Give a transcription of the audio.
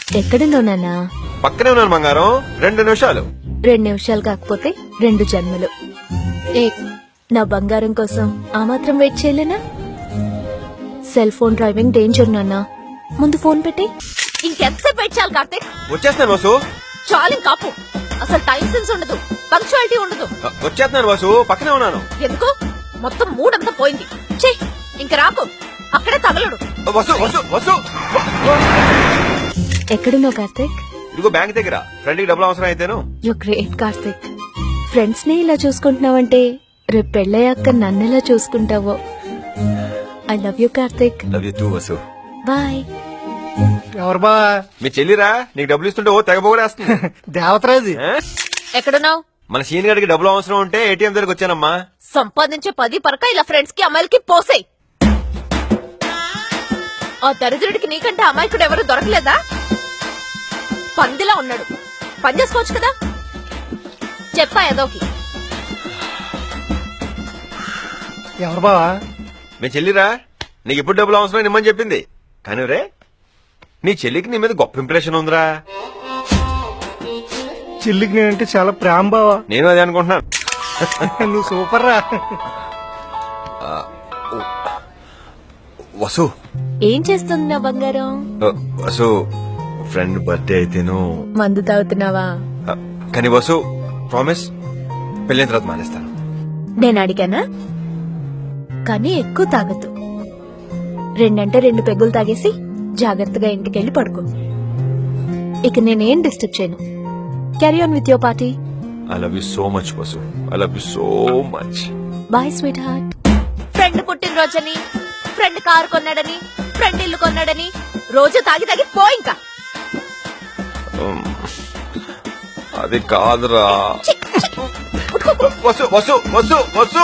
ఎక్కడున్నావు నాన్నా? పక్కనే ఉన్నాను బంగారం. 2 నిమిషాలు. 2 నిమిషాలు కాకపోతే 2 జన్మలు. ఏ నా బంగారం కోసం ఆ మాత్రం వెయిట్ చేయలేనా? సెల్ ఫోన్ డ్రైవింగ్ డేంజర్ నాన్నా. ముందు ఫోన్ పెట్టి. ఇంకెంతసేపు వెయిట్ చేయాలి కార్తీక్? వచ్చేస్తాను వసు. చాలు కాపు. అసలు టైం సెన్స్ ఉండదు, పంక్చువాలిటీ ఉండదు. వచ్చేస్తున్నాను వసు, పక్కనే ఉన్నాను. ఎందుకు? మొత్తం మూడంతా పోయింది. ఛీ, ఇంక రాకు, అక్కడే తగలడు. వసు వసు వసు. ఎక్కడున్నావు కార్తీక్? ఇదిగో బ్యాంక్ దగ్గర. ఫ్రెండ్ కి డబ్బులు అవసరం అయితేను. You great Karthik. ఫ్రెండ్స్ ని ఇలా చూసుకుంటున్నావంటే రేపు పెళ్ళయ్యాక నన్నెలా చూసుకుంటావో. I love you Karthik. Love you too Vasu. Bye. ఎవరు బా? మీ చెల్లిరా, నీకు డబ్బులు ఇస్తుంటే ఓ తెగబోగేస్తుంది. దేవతరాది. ఎక్కడున్నావు? మన సీన్ గడికి డబ్బులు అవసరం ఉంటే ఏటీఎం దగ్గరికి వచ్చానమ్మా. సంపాదించే 10 పరక ఇలా ఫ్రెండ్స్ కి అమ్మాయిలకి పోసేయ్. ఆ దరిద్రుడికి నీకంటే అమాయకుడు ఎవరు దొరకలేదా? పందిలా ఉన్నాడు, పని చేసుకోవచ్చు కదా. చెప్పా ఏదోకి. ఎవరు బావా? మీ చెల్లిరా, నీకు ఇప్పుడు డబ్బులు అవసరం నిమ్మని చెప్పింది. కానీ రే, నీ చెల్లికి నీ మీద గొప్ప ఇంప్రెషన్ ఉందిరా. చెల్లికి నేనంటే చాలా ప్రేమ బావా. నేను అదే అనుకుంటున్నాను. నువ్వు సూపర్ రా. వసు. ఏం చేస్తుంది నా బంగారం? వసు, ఫ్రెండ్ బర్త్డే అయితేను. మందు తాగుతున్నావా? కానీ వసు, ప్రామిస్ పెళ్ళైన తర్వాత మానేస్తాను. నేను అడిగానా? కానీ ఎక్కువ తాగద్దు. 2 అంటే 2 పెగ్గులు తాగేసి జాగ్రత్తగా ఇంటికెళ్ళి పడుకో. ఇక నేనేం డిస్టర్బ్ చేయను. Carry on with your party. I love you so much Vasu. I love you so much. Bye sweetheart. Friend పుట్టినరోజని, ఫ్రెండ్ కారు కొన్నాడని, ఫ్రెండ్ ఇల్లు కొన్నాడని రోజు తాగి తాగి పో ఇంకా. అది కాదురా. వసు వసు వసు వసు.